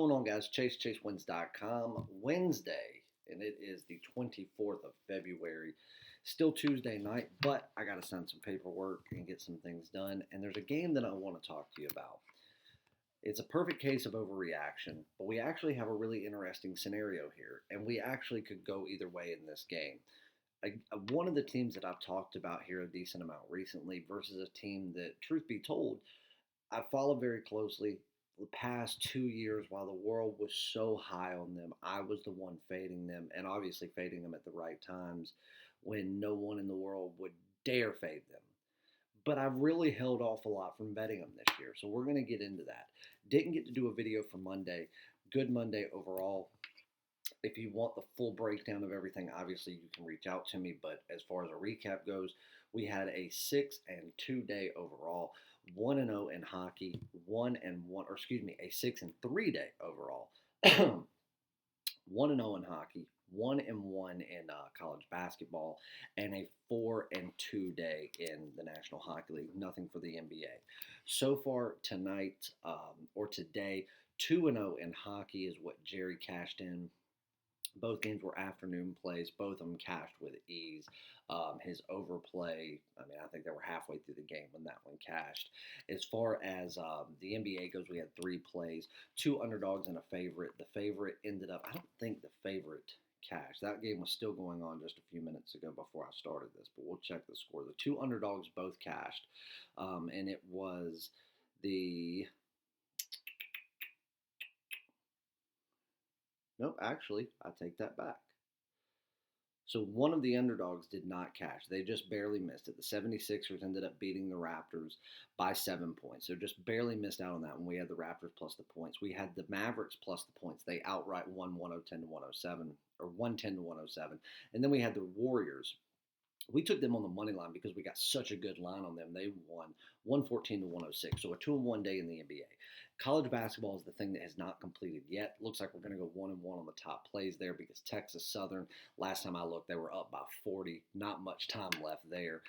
Going on, guys? ChaseWins.com. Wednesday, and it is the 24th of February. Still Tuesday night, but I got to sign some paperwork and get some things done. And there's a game that I want to talk to you about. It's a perfect case of overreaction, but we actually have a really interesting scenario here, and we actually could go either way in this game. One of the teams that I've talked about here a decent amount recently versus a team that, truth be told, I followed very closely the past 2 years while the world was so high on them. I was the one fading them, and obviously fading them at the right times when no one in the world would dare fade them. But I've really held off a lot from betting them this year, so we're going to get into that. Didn't get to do a video for Monday. Good Monday overall. If you want the full breakdown of everything, obviously you can reach out to me. But as far as a recap goes, we had a 6-2 day overall, 1-0 in hockey, 1-1, or excuse me, a 6-3 day overall, 1-0 in hockey, 1-1 in college basketball, and a 4-2 day in the National Hockey League. Nothing for the NBA. So far tonight or today, 2-0 in hockey is what Jerry cashed in. Both games were afternoon plays. Both of them cashed with ease. His overplay, I think they were halfway through the game when that one cashed. As far as the NBA goes, we had 3 plays, 2 underdogs and a favorite. The favorite ended up, I don't think the favorite cashed. That game was still going on just a few minutes ago before I started this, but we'll check the score. The 2 underdogs both cashed, and it was the... Nope, actually, I take that back. So one of the underdogs did not cash. They just barely missed it. The 76ers ended up beating the Raptors by 7 points. So just barely missed out on that when we had the Raptors plus the points. We had the Mavericks plus the points. They outright won 110 to 107, or 110 to 107. And then we had the Warriors. We took them on the money line because we got such a good line on them. They won 114 to 106. So a 2-1 day in the NBA. College basketball is the thing that has not completed yet. Looks like we're going to go 1-1 on the top plays there because Texas Southern, last time I looked, they were up by 40. Not much time left there.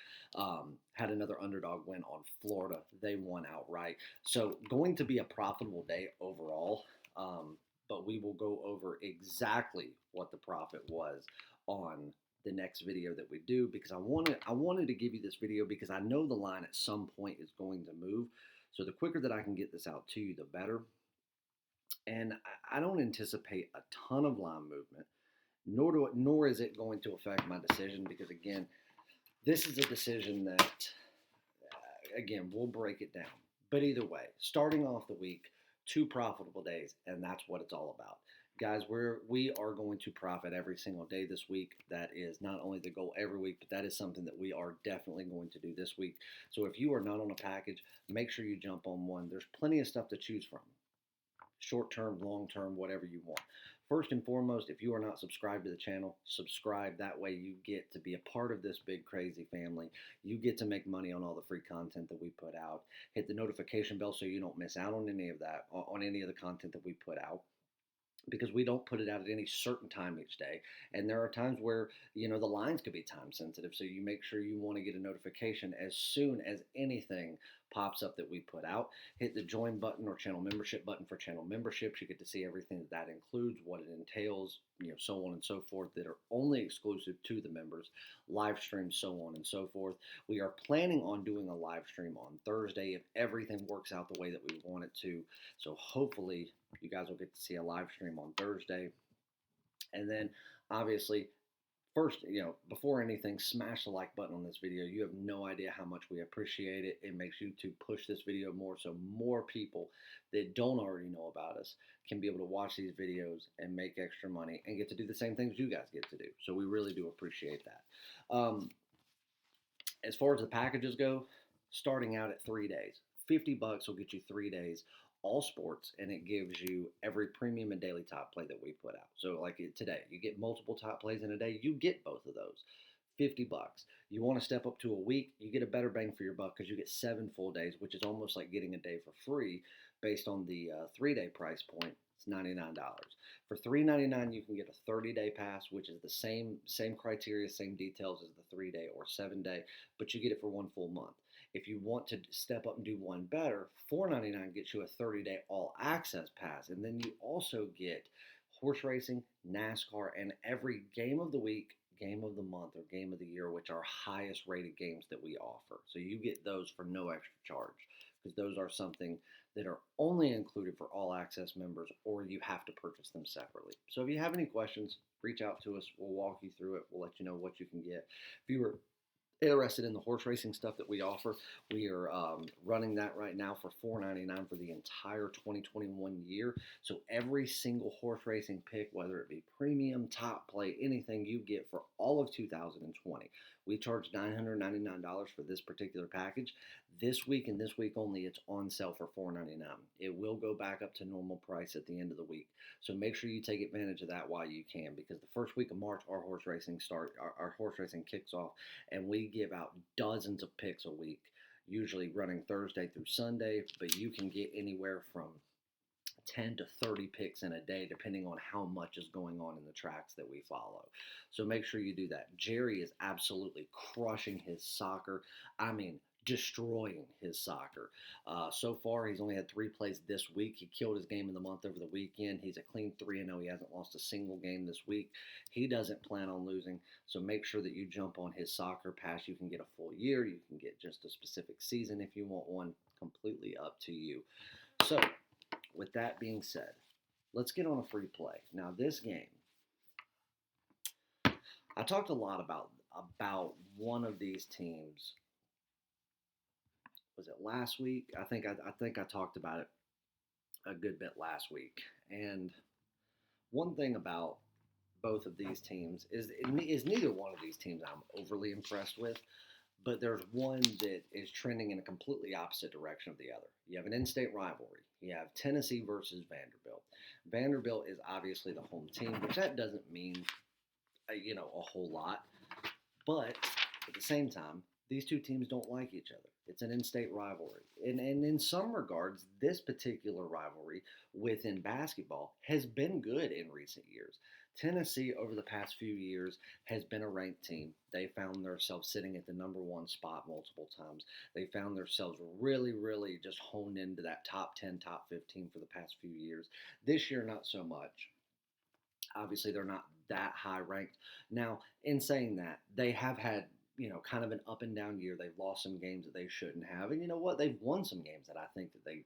Had another underdog win on Florida. They won outright. So going to be a profitable day overall. But we will go over exactly what the profit was on the next video that we do, because I wanted to give you this video because I know the line at some point is going to move. So the quicker that I can get this out to you, the better. And I don't anticipate a ton of line movement, nor is it going to affect my decision, because again, this is a decision that again, we'll break it down. But either way, starting off the week, 2 profitable days, and that's what it's all about. Guys, we are going to profit every single day this week. That is not only the goal every week, but that is something that we are definitely going to do this week. So if you are not on a package, make sure you jump on one. There's plenty of stuff to choose from. Short-term, long-term, whatever you want. First and foremost, if you are not subscribed to the channel, subscribe. That way you get to be a part of this big crazy family. You get to make money on all the free content that we put out. Hit the notification bell so you don't miss out on any of that, on any of the content that we put out, because we don't put it out at any certain time each day. And there are times where, the lines could be time sensitive. So you make sure you want to get a notification as soon as anything pops up that we put out. Hit the join button or channel membership button for channel memberships. You get to see everything that includes, what it entails, so on and so forth, that are only exclusive to the members, live streams, so on and so forth. We are planning on doing a live stream on Thursday if everything works out the way that we want it to. So hopefully you guys will get to see a live stream on Thursday. And then obviously, first, before anything, smash the like button on this video. You have no idea how much we appreciate it. It makes YouTube push this video more, so more people that don't already know about us can be able to watch these videos and make extra money and get to do the same things you guys get to do. So we really do appreciate that. As far as the packages go, starting out at 3 days. $50 will get you 3 days, all sports, and it gives you every premium and daily top play that we put out. So like today, you get multiple top plays in a day, you get both of those. $50. You want to step up to a week, you get a better bang for your buck because you get 7 full days, which is almost like getting a day for free based on the 3-day price point. It's $99. For $3.99, you can get a 30-day pass, which is the same criteria, same details as the 3-day or 7-day, but you get it for 1 full month. If you want to step up and do one better, $4.99 gets you a 30-day all access pass. And then you also get horse racing, NASCAR, and every game of the week, game of the month, or game of the year, which are highest rated games that we offer. So you get those for no extra charge, because those are something that are only included for all access members, or you have to purchase them separately. So if you have any questions, reach out to us. We'll walk you through it. We'll let you know what you can get. If you were interested in the horse racing stuff that we offer, we are running that right now for $4.99 for the entire 2021 year. So every single horse racing pick, whether it be premium, top play, anything you get for all of 2020, we charge $999 for this particular package. This week and this week only, it's on sale for $4.99. It will go back up to normal price at the end of the week. So make sure you take advantage of that while you can, because the first week of March, our horse racing kicks off, and we give out dozens of picks a week, usually running Thursday through Sunday, but you can get anywhere from 10 to 30 picks in a day, depending on how much is going on in the tracks that we follow. So make sure you do that. Jerry is absolutely crushing his soccer. I mean, destroying his soccer. So far, he's only had 3 plays this week. He killed his game of the month over the weekend. He's a clean 3-0. He hasn't lost a single game this week. He doesn't plan on losing, so make sure that you jump on his soccer pass. You can get a full year. You can get just a specific season if you want one. Completely up to you. So, with that being said, let's get on a free play. Now, this game, I talked a lot about one of these teams. Was it last week? I think I talked about it a good bit last week. And one thing about both of these teams is neither one of these teams I'm overly impressed with, but there's one that is trending in a completely opposite direction of the other. You have an in-state rivalry. You have Tennessee versus Vanderbilt. Vanderbilt is obviously the home team, which that doesn't mean a whole lot, but at the same time, these two teams don't like each other. It's an in-state rivalry. And in some regards, this particular rivalry within basketball has been good in recent years. Tennessee, over the past few years, has been a ranked team. They found themselves sitting at the number 1 spot multiple times. They found themselves really, really just honed into that top 10, top 15 for the past few years. This year, not so much. Obviously, they're not that high ranked. Now, in saying that, they have had kind of an up and down year. They've lost some games that they shouldn't have. And you know what? They've won some games that I think that they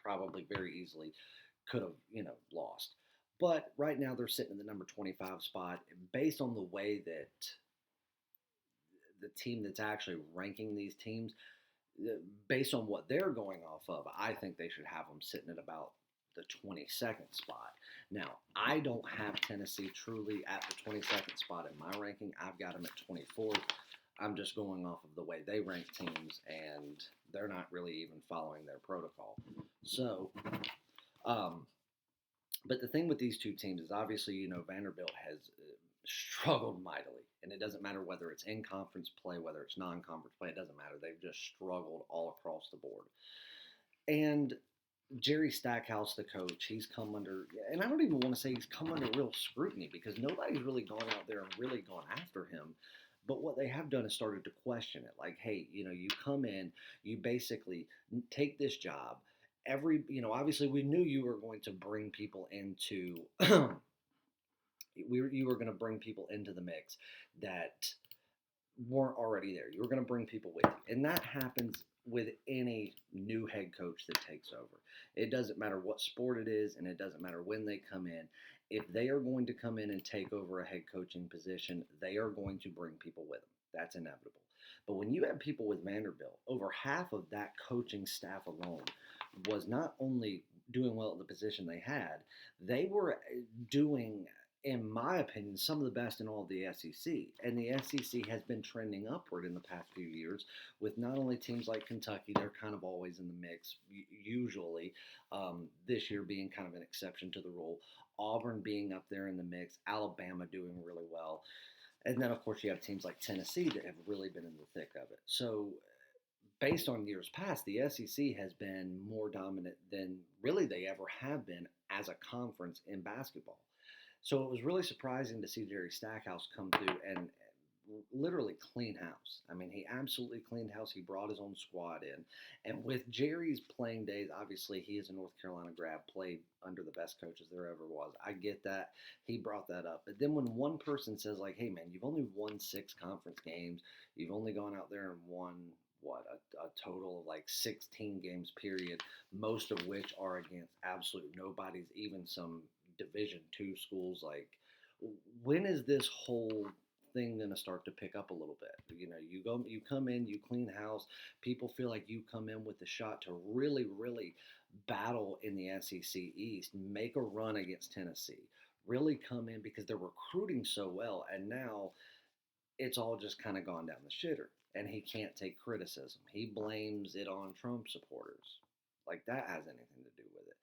probably very easily could have, lost. But right now they're sitting in the number 25 spot. Based on the way that the team that's actually ranking these teams, based on what they're going off of, I think they should have them sitting at about the 22nd spot. Now, I don't have Tennessee truly at the 22nd spot in my ranking. I've got them at 24th. I'm just going off of the way they rank teams, and they're not really even following their protocol. So, but the thing with these two teams is obviously, Vanderbilt has struggled mightily. And it doesn't matter whether it's in conference play, whether it's non-conference play, it doesn't matter. They've just struggled all across the board. And Jerry Stackhouse, the coach, he's come under, and I don't even want to say he's come under real scrutiny, because nobody's really gone out there and really gone after him. But what they have done is started to question it. Like, hey, you come in, you basically take this job. Obviously we knew you were going to bring people into, you were going to bring people into the mix that weren't already there. You were going to bring people with you. And that happens with any new head coach that takes over. It doesn't matter what sport it is, and it doesn't matter when they come in. If they are going to come in and take over a head coaching position, they are going to bring people with them. That's inevitable. But when you have people with Vanderbilt, over half of that coaching staff alone was not only doing well at the position they had, they were doing, in my opinion, some of the best in all of the SEC. And the SEC has been trending upward in the past few years, with not only teams like Kentucky, they're kind of always in the mix, usually, this year being kind of an exception to the rule, Auburn being up there in the mix, Alabama doing really well. And then, of course, you have teams like Tennessee that have really been in the thick of it. So, based on years past, the SEC has been more dominant than really they ever have been as a conference in basketball. So it was really surprising to see Jerry Stackhouse come through and literally clean house. I mean, he absolutely cleaned house. He brought his own squad in. And with Jerry's playing days, obviously he is a North Carolina grad, played under the best coaches there ever was. I get that. He brought that up. But then when one person says, like, hey, man, you've only won 6 conference games, you've only gone out there and won, what, a total of like 16 games, period, most of which are against absolute nobodies, even some Division two schools. Like, when is this whole thing going to start to pick up a little bit? You come in, you clean house. People feel like you come in with the shot to really, really battle in the SEC East, make a run against Tennessee, really come in because they're recruiting so well, and now it's all just kind of gone down the shitter. And he can't take criticism. He blames it on Trump supporters. Like, that has anything to do with it.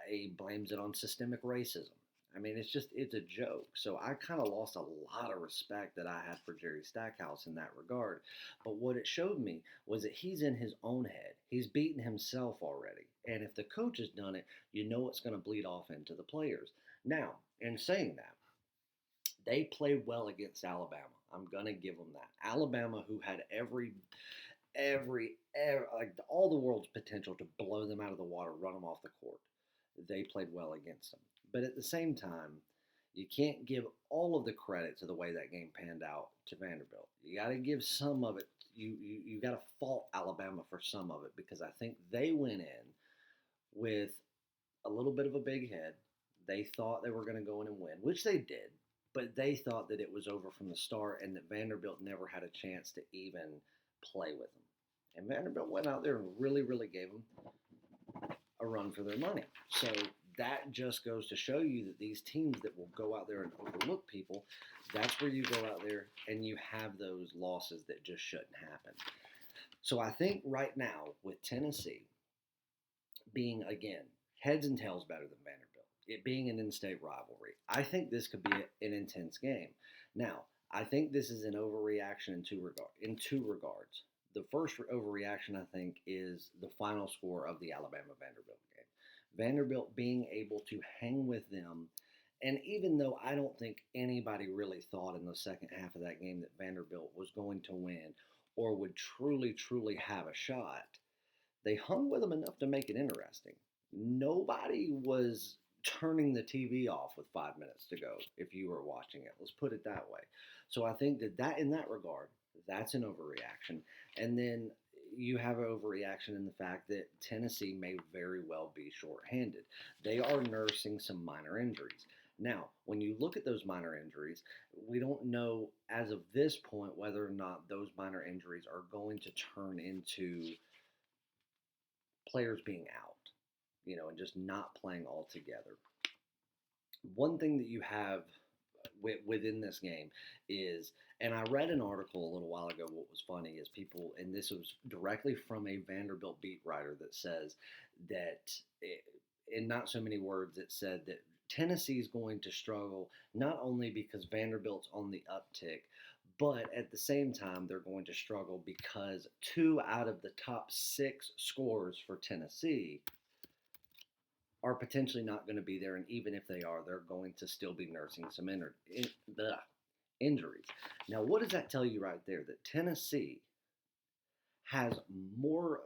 He blames it on systemic racism. I mean, it's a joke. So I kind of lost a lot of respect that I had for Jerry Stackhouse in that regard. But what it showed me was that he's in his own head. He's beaten himself already. And if the coach has done it, you know it's going to bleed off into the players. Now, in saying that, they played well against Alabama. I'm going to give them that. Alabama, who had every like all the world's potential to blow them out of the water, run them off the court. They played well against them. But at the same time, you can't give all of the credit to the way that game panned out to Vanderbilt. You got to give some of it. You got to fault Alabama for some of it, because I think they went in with a little bit of a big head. They thought they were going to go in and win, which they did. But they thought that it was over from the start and that Vanderbilt never had a chance to even play with them. And Vanderbilt went out there and really, really gave them a run for their money. So that just goes to show you that these teams that will go out there and overlook people, that's where you go out there and you have those losses that just shouldn't happen. So I think right now with Tennessee being, again, heads and tails better than Vanderbilt, it being an in-state rivalry, I think this could be an intense game. Now, I think this is an overreaction in two regards. The first overreaction, I think, is the final score of the Alabama-Vanderbilt game. Vanderbilt being able to hang with them, and even though I don't think anybody really thought in the second half of that game that Vanderbilt was going to win or would truly, truly have a shot, they hung with them enough to make it interesting. Nobody was turning the TV off with 5 minutes to go if you were watching it. Let's put it that way. So I think that in that regard, that's an overreaction. And then you have an overreaction in the fact that Tennessee may very well be shorthanded. They are nursing some minor injuries. Now, when you look at those minor injuries, we don't know as of this point whether or not those minor injuries are going to turn into players being out, and just not playing altogether. One thing that you have within this game is, and I read an article a little while ago, what was funny is people, and this was directly from a Vanderbilt beat writer that says that, in not so many words, it said that Tennessee's going to struggle not only because Vanderbilt's on the uptick, but at the same time, they're going to struggle because 2 out of the top 6 scorers for Tennessee are potentially not going to be there. And even if they are, they're going to still be nursing some injuries. Now, what does that tell you right there? That Tennessee has more,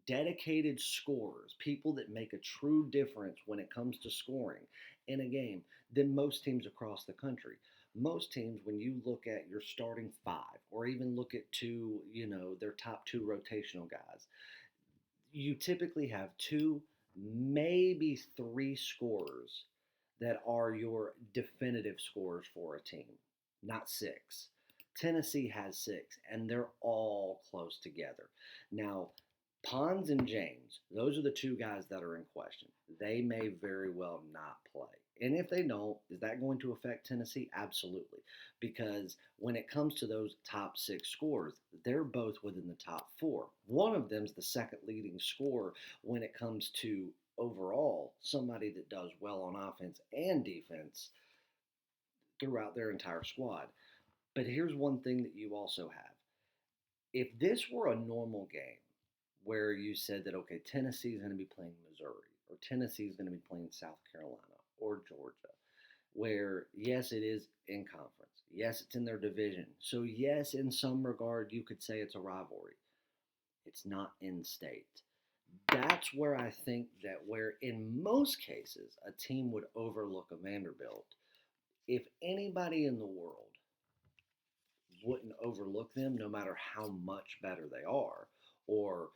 dedicated scorers, people that make a true difference when it comes to scoring in a game than most teams across the country. Most teams, when you look at your starting 5 or even look at 2, their top 2 rotational guys, you typically have 2, maybe 3 scorers that are your definitive scorers for a team, not 6. Tennessee has 6, and they're all close together. Now, Pons and James, those are the 2 guys that are in question. They may very well not play. And if they don't, is that going to affect Tennessee? Absolutely. Because when it comes to those top 6 scorers, they're both within the top 4. One of them's the second leading scorer when it comes to overall somebody that does well on offense and defense throughout their entire squad. But here's one thing that you also have. If this were a normal game where you said that, okay, Tennessee is going to be playing Missouri, or Tennessee is going to be playing South Carolina, or Georgia, where, yes, it is in conference. Yes, it's in their division. So, yes, in some regard, you could say it's a rivalry. It's not in state. That's where I think that where in most cases a team would overlook a Vanderbilt, if anybody in the world wouldn't overlook them no matter how much better they are or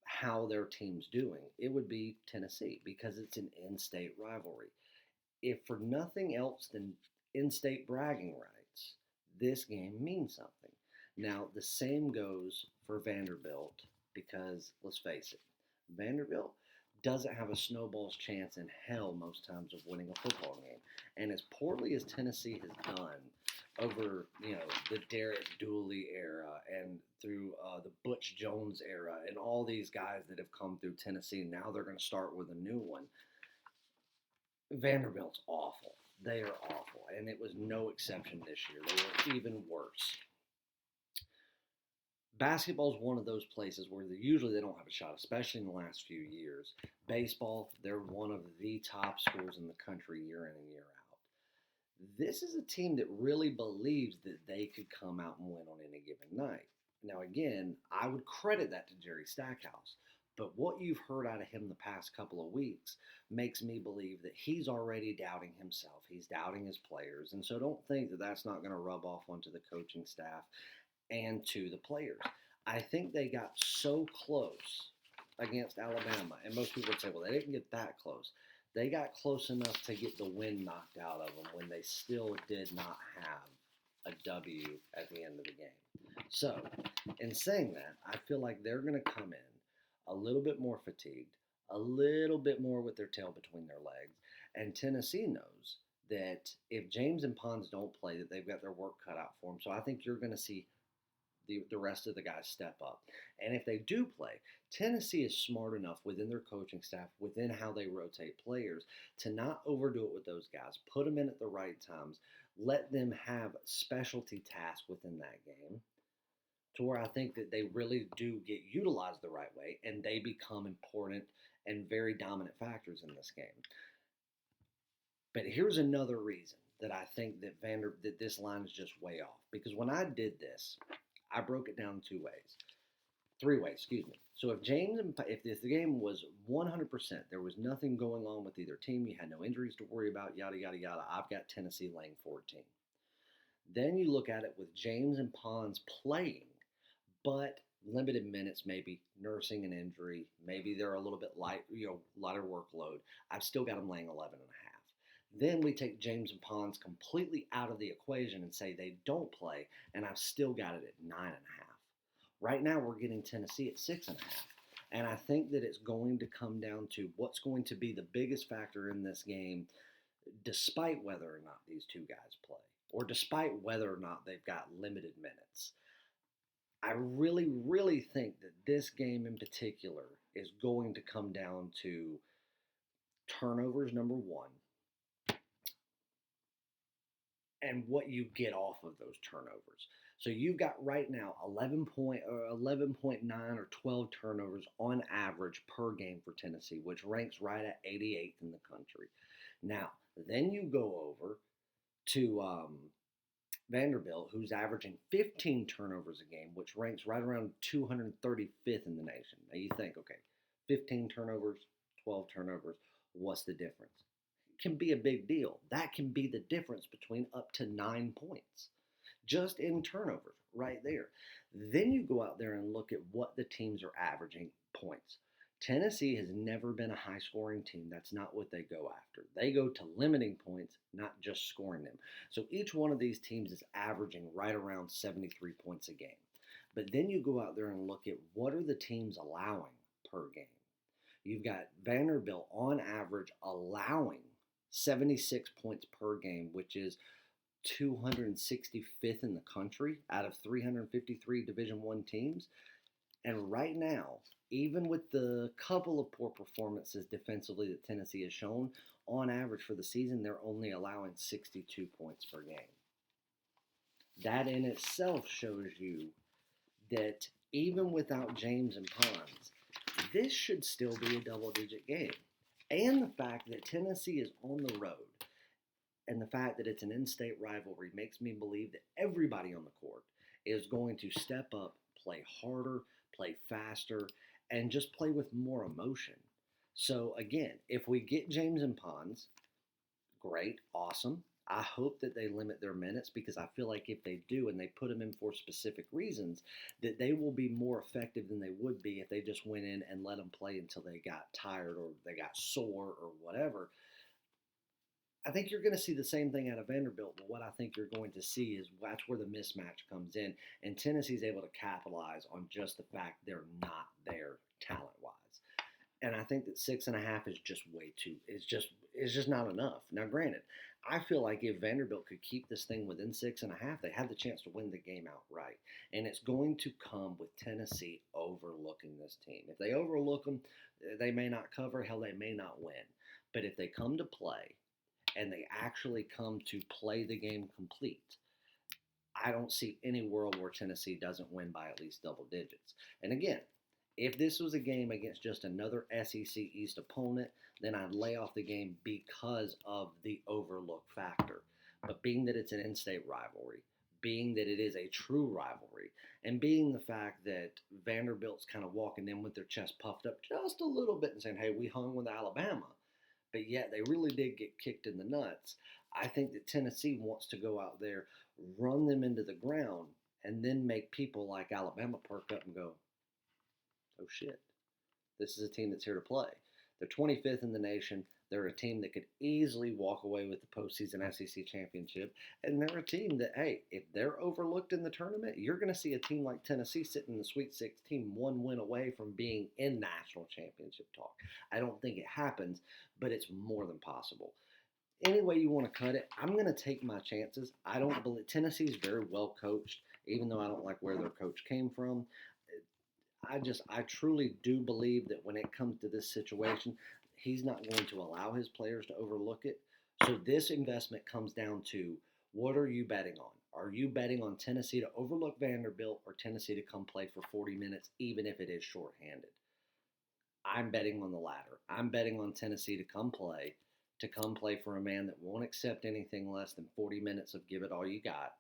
how their team's doing, it would be Tennessee because it's an in-state rivalry. If for nothing else than in-state bragging rights, this game means something. Now, the same goes for Vanderbilt because, let's face it, Vanderbilt doesn't have a snowball's chance in hell most times of winning a football game. And as poorly as Tennessee has done over, the Derek Dooley era and through the Butch Jones era and all these guys that have come through Tennessee, now they're going to start with a new one. Vanderbilt's awful. They are awful. And it was no exception this year. They were even worse. Basketball is one of those places where usually they don't have a shot, especially in the last few years. Baseball, they're one of the top schools in the country year in and year out. This is a team that really believes that they could come out and win on any given night. Now, again, I would credit that to Jerry Stackhouse. But what you've heard out of him the past couple of weeks makes me believe that he's already doubting himself. He's doubting his players. And so don't think that that's not going to rub off onto the coaching staff and to the players. I think they got so close against Alabama, and most people would say, well, they didn't get that close. They got close enough to get the wind knocked out of them when they still did not have a W at the end of the game. So, in saying that, I feel like they're going to come in a little bit more fatigued, a little bit more with their tail between their legs, and Tennessee knows that if James and Pons don't play, that they've got their work cut out for them. So I think you're going to see the rest of the guys step up. And if they do play, Tennessee is smart enough within their coaching staff, within how they rotate players, to not overdo it with those guys. Put them in at the right times. Let them have specialty tasks within that game to where I think that they really do get utilized the right way and they become important and very dominant factors in this game. But here's another reason that I think that that this line is just way off. Because when I did this, I broke it down three ways, excuse me. So if the game was 100%, there was nothing going on with either team, you had no injuries to worry about, yada, yada, yada, I've got Tennessee laying 14. Then you look at it with James and Pons playing, but limited minutes, maybe nursing an injury, maybe they're a little bit lighter workload. I've still got them laying 11 and a half. Then we take James and Pons completely out of the equation and say they don't play, and I've still got it at 9.5. Right now, we're getting Tennessee at 6.5. And I think that it's going to come down to what's going to be the biggest factor in this game, despite whether or not these two guys play, or despite whether or not they've got limited minutes. I really, really think that this game in particular is going to come down to turnovers, number one, and what you get off of those turnovers. So you've got right now 11.9 or 12 turnovers on average per game for Tennessee, which ranks right at 88th in the country. Now, then you go over to Vanderbilt, who's averaging 15 turnovers a game, which ranks right around 235th in the nation. Now you think, okay, 15 turnovers, 12 turnovers, what's the difference? Can be a big deal. That can be the difference between up to 9 points just in turnovers right there. Then you go out there and look at what the teams are averaging points. Tennessee has never been a high scoring team. That's not what they go after. They go to limiting points, not just scoring them. So each one of these teams is averaging right around 73 points a game. But then you go out there and look at what are the teams allowing per game. You've got Vanderbilt on average allowing 76 points per game, which is 265th in the country out of 353 Division I teams. And right now, even with the couple of poor performances defensively that Tennessee has shown, on average for the season, they're only allowing 62 points per game. That in itself shows you that even without James and Pons, this should still be a double-digit game. And the fact that Tennessee is on the road And the fact that it's an in-state rivalry makes me believe that everybody on the court is going to step up, play harder, play faster, and just play with more emotion. So again, if we get James and Pons, great, awesome. I hope that they limit their minutes because I feel like if they do and they put them in for specific reasons, that they will be more effective than they would be if they just went in and let them play until they got tired or they got sore or whatever. I think you're going to see the same thing out of Vanderbilt, but what I think you're going to see is that's where the mismatch comes in, and Tennessee's able to capitalize on just the fact they're not there talent-wise. And I think that 6.5 is just way too. It's just not enough. Now, granted, I feel like if Vanderbilt could keep this thing within 6.5, they have the chance to win the game outright. And it's going to come with Tennessee overlooking this team. If they overlook them, they may not cover. Hell, they may not win. But if they come to play and they actually come to play the game complete, I don't see any world where Tennessee doesn't win by at least double digits. And again, if this was a game against just another SEC East opponent, then I'd lay off the game because of the overlook factor. But being that it's an in-state rivalry, being that it is a true rivalry, and being the fact that Vanderbilt's kind of walking in with their chest puffed up just a little bit and saying, hey, we hung with Alabama, but yet they really did get kicked in the nuts. I think that Tennessee wants to go out there, run them into the ground, and then make people like Alabama perk up and go, oh shit, this is a team that's here to play. They're 25th in the nation. They're a team that could easily walk away with the postseason SEC championship. And they're a team that, hey, if they're overlooked in the tournament, you're going to see a team like Tennessee sitting in the Sweet 16, one win away from being in national championship talk. I don't think it happens, but it's more than possible. Any way you want to cut it, I'm going to take my chances. I don't believe Tennessee's very well coached, even though I don't like where their coach came from. I truly do believe that when it comes to this situation, he's not going to allow his players to overlook it. So this investment comes down to, what are you betting on? Are you betting on Tennessee to overlook Vanderbilt or Tennessee to come play for 40 minutes, even if it is shorthanded? I'm betting on the latter. I'm betting on Tennessee to come play for a man that won't accept anything less than 40 minutes of give it all you got.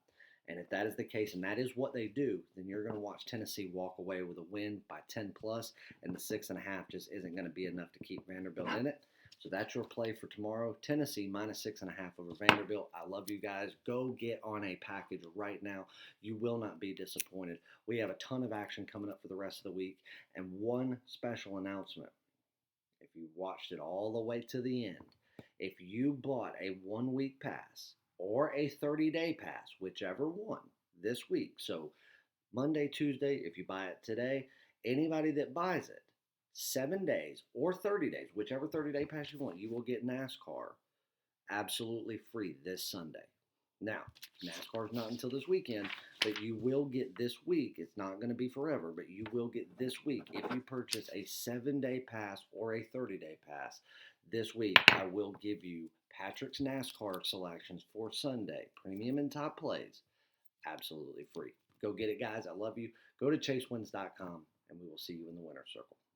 And if that is the case, and that is what they do, then you're going to watch Tennessee walk away with a win by 10 plus, and the 6.5 just isn't going to be enough to keep Vanderbilt in it. So that's your play for tomorrow. Tennessee minus 6.5 over Vanderbilt. I love you guys. Go get on a package right now. You will not be disappointed. We have a ton of action coming up for the rest of the week. And one special announcement. If you watched it all the way to the end, if you bought a 1-week pass or a 30-day pass, whichever one, this week. So Monday, Tuesday, if you buy it today, anybody that buys it, 7 days or 30 days, whichever 30-day pass you want, you will get NASCAR absolutely free this Sunday. Now, NASCAR's not until this weekend, but you will get this week. It's not going to be forever, but you will get this week. If you purchase a 7-day pass or a 30-day pass this week, I will give you Patrick's NASCAR selections for Sunday, premium and top plays, absolutely free. Go get it, guys. I love you. Go to chasewins.com, and we will see you in the winner's circle.